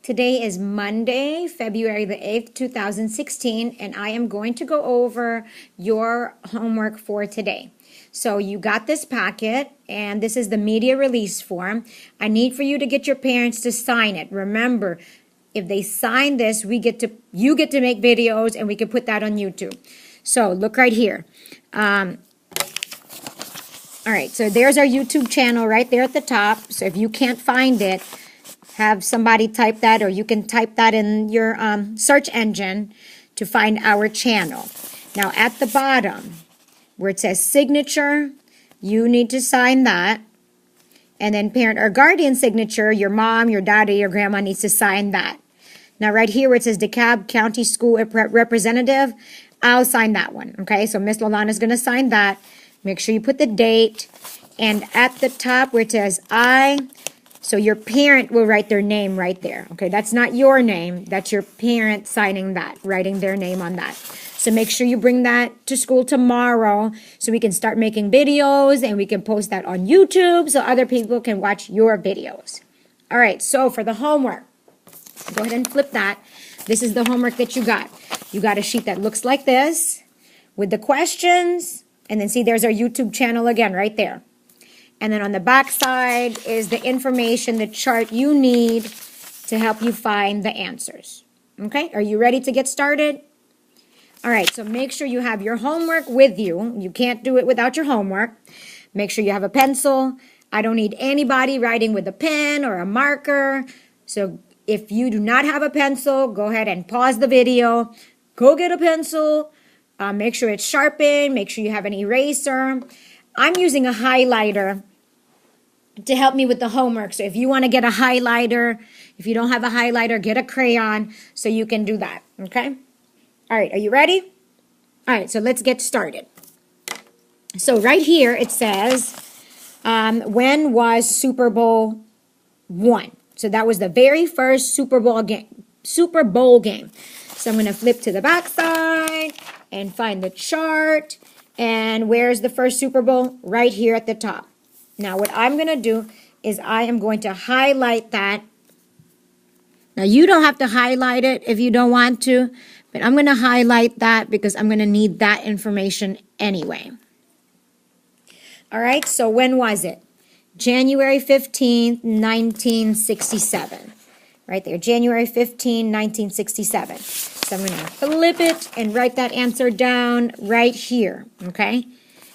Today is Monday, February the 8th, 2016, and I am going to go over your homework for today. So you got this packet, and this is the media release form. I need for you to get your parents to sign it. Remember, if they sign this, you get to make videos, and we can put that on YouTube. So look right here. All right, so there's our YouTube channel right there at the top. So if you can't find it, have somebody type that, or you can type that in your search engine to find our channel. Now at the bottom, where it says signature, you need to sign that. And then parent or guardian signature, your mom, your daddy, your grandma needs to sign that. Now right here where it says DeKalb County School Representative, I'll sign that one. Okay, so Miss Lolana is going to sign that. Make sure you put the date. And at the top where it says so your parent will write their name right there. Okay, that's not your name. That's your parent signing that, writing their name on that. So make sure you bring that to school tomorrow so we can start making videos and we can post that on YouTube so other people can watch your videos. All right, so for the homework, go ahead and flip that. This is the homework that you got. You got a sheet that looks like this with the questions, and then see there's our YouTube channel again right there. And then on the back side is the information, the chart you need to help you find the answers. Okay, are you ready to get started? All right, so make sure you have your homework with you. You can't do it without your homework. Make sure you have a pencil. I don't need anybody writing with a pen or a marker. So if you do not have a pencil, go ahead and pause the video. Go get a pencil. Make sure it's sharpened. Make sure you have an eraser. I'm using a highlighter to help me with the homework. So if you want to get a highlighter, if you don't have a highlighter, get a crayon so you can do that. Okay? All right, are you ready? All right, so let's get started. So right here it says, when was Super Bowl I? So that was the very first Super Bowl game. So I'm going to flip to the back side and find the chart. And where's the first Super Bowl? Right here at the top. Now what I'm going to do is I am going to highlight that. Now you don't have to highlight it if you don't want to, but I'm going to highlight that because I'm going to need that information anyway. All right, so when was it? January 15th, 1967. Right there, January 15, 1967. So I'm going to flip it and write that answer down right here, okay?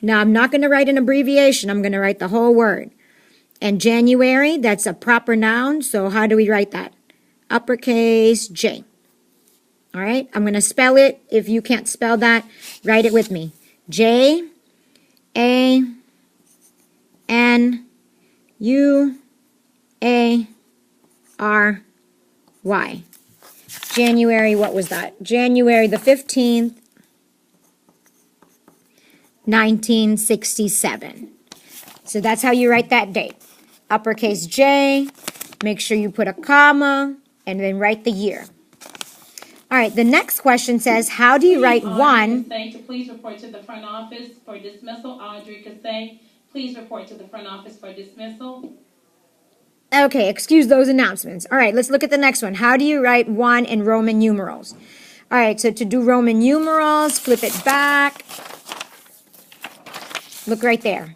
Now, I'm not going to write an abbreviation. I'm going to write the whole word. And January, that's a proper noun, so how do we write that? Uppercase J. All right, I'm going to spell it. If you can't spell that, write it with me. January. January, what was that? January the 15th, 1967. So that's how you write that date. Uppercase J, make sure you put a comma, and then write the year. All right, the next question says, how do you write one? Please report to the front office for dismissal. Audrey Cassay, please report to the front office for dismissal. Okay, excuse those announcements. All right, let's look at the next one. How do you write 1 in Roman numerals? All right, so to do Roman numerals, flip it back. Look right there.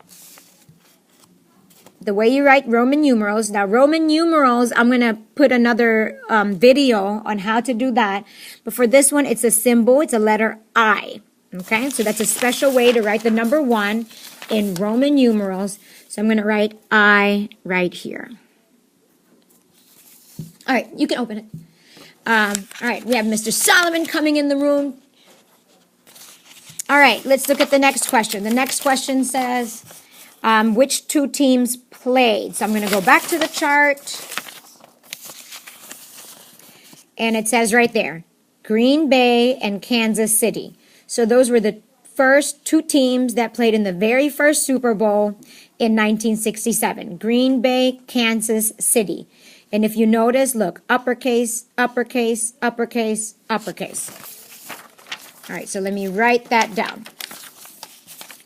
The way you write Roman numerals. Now, Roman numerals, I'm going to put another video on how to do that. But for this one, it's a symbol. It's a letter I. Okay, so that's a special way to write the number 1 in Roman numerals. So I'm going to write I right here. All right, you can open it. All right, we have Mr. Solomon coming in the room. All right, let's look at the next question. The next question says, which two teams played? So I'm going to go back to the chart. And it says right there, Green Bay and Kansas City. So those were the first two teams that played in the very first Super Bowl in 1967. Green Bay, Kansas City. And if you notice, look, uppercase, uppercase, uppercase, uppercase. All right, so let me write that down.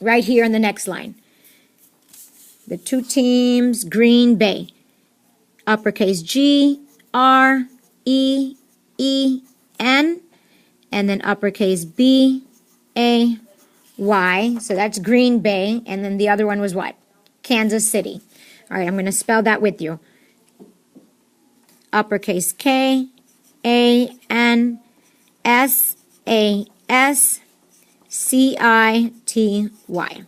Right here in the next line. The two teams, Green Bay. Uppercase G, R, E, E, N, and then uppercase B, A, Y. So that's Green Bay. And then the other one was what? Kansas City. All right, I'm going to spell that with you. Uppercase K, A, N, S, A, S, C, I, T, Y.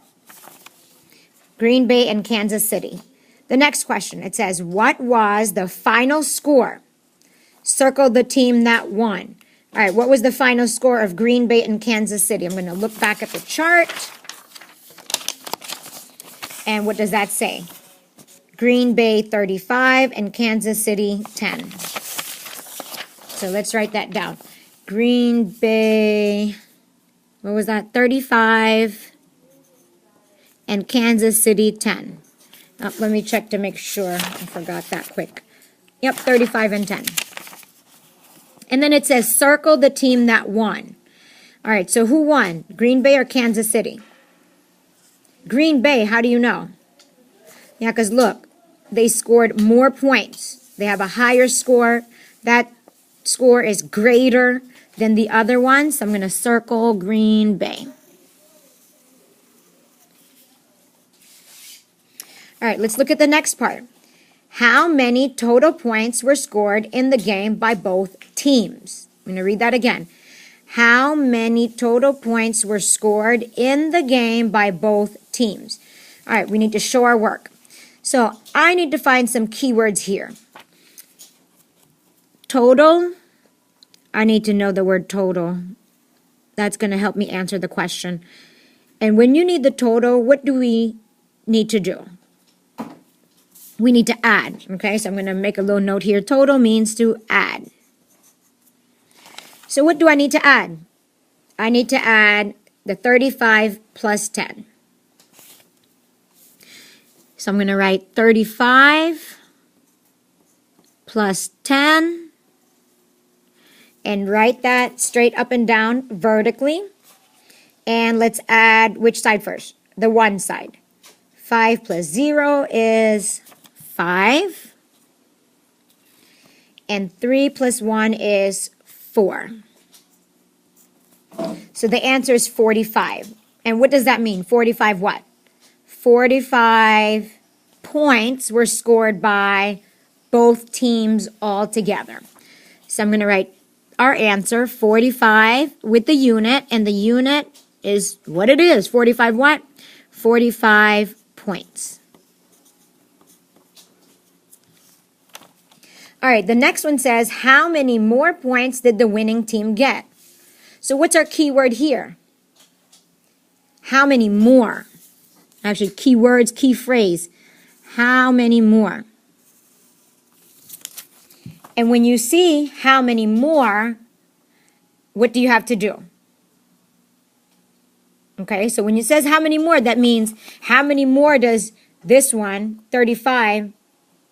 Green Bay and Kansas City. The next question, it says, what was the final score? Circle the team that won. All right, what was the final score of Green Bay and Kansas City? I'm going to look back at the chart. And what does that say? Green Bay 35 and Kansas City 10. So let's write that down. Green Bay, what was that? 35 and Kansas City 10. Let me check to make sure. I forgot that quick. Yep, 35 and 10. And then it says circle the team that won. All right, so who won? Green Bay or Kansas City? Green Bay, how do you know? Yeah, because look, they scored more points. They have a higher score. That score is greater than the other one, so I'm going to circle Green Bay. All right, let's look at the next part. How many total points were scored in the game by both teams? I'm going to read that again. How many total points were scored in the game by both teams? All right, we need to show our work. So I need to find some keywords here. Total. I need to know the word total. That's going to help me answer the question. And when you need the total, what do we need to do? We need to add. Okay, so I'm going to make a little note here. Total means to add. So what do I need to add? I need to add the 35 plus 10. So I'm going to write 35 plus 10 and write that straight up and down vertically. And let's add which side first? The one side. 5 plus 0 is 5. And 3 plus 1 is 4. So the answer is 45. And what does that mean? 45 what? 45 points were scored by both teams all together. So I'm going to write our answer, 45 with the unit, and the unit is what it is. 45 what? 45 points. All right, the next one says, how many more points did the winning team get? So what's our keyword here? How many more? Actually, keywords, key phrase. How many more? And when you see how many more, what do you have to do? Okay, so when it says how many more, that means how many more does this one, 35,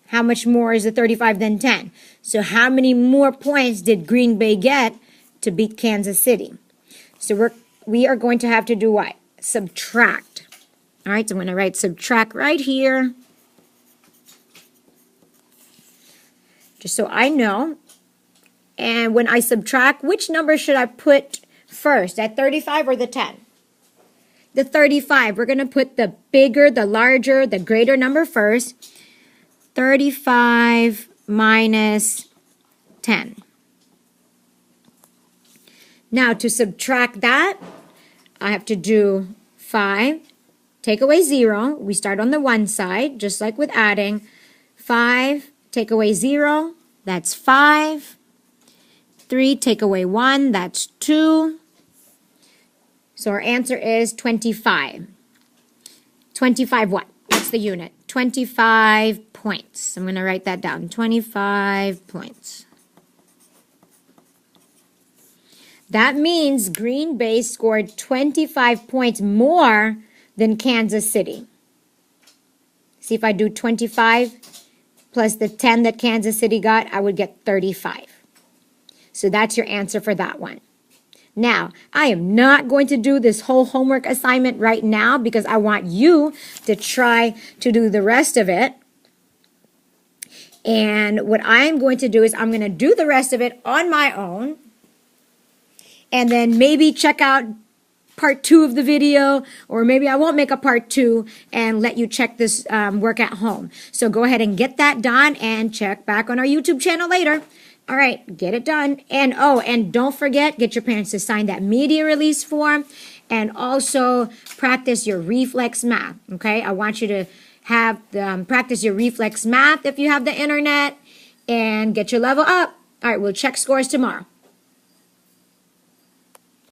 how much more is the 35 than 10? So how many more points did Green Bay get to beat Kansas City? So we are going to have to do what? Subtract. All right, so I'm going to write subtract right here. Just so I know. And when I subtract, which number should I put first? That 35 or the 10? The 35. We're going to put the bigger, the larger, the greater number first. 35 minus 10. Now to subtract that, I have to do 5. Take away 0. We start on the one side, just like with adding. 5, take away 0. That's 5. 3, take away 1. That's 2. So our answer is 25. 25 what? That's the unit. 25 points. I'm going to write that down. 25 points. That means Green Bay scored 25 points more than Kansas City. See, if I do 25 plus the 10 that Kansas City got, I would get 35. So that's your answer for that one. Now, I am not going to do this whole homework assignment right now because I want you to try to do the rest of it. And what I'm going to do is I'm going to do the rest of it on my own. And then maybe check out part 2 of the video, or maybe I won't make a part 2 and let you check this work at home. So go ahead and get that done and check back on our YouTube channel later. All right, get it done. And and don't forget, get your parents to sign that media release form, and also practice your reflex math. Okay, I want you to have practice your reflex math if you have the internet, and get your level up. All right, we'll check scores tomorrow.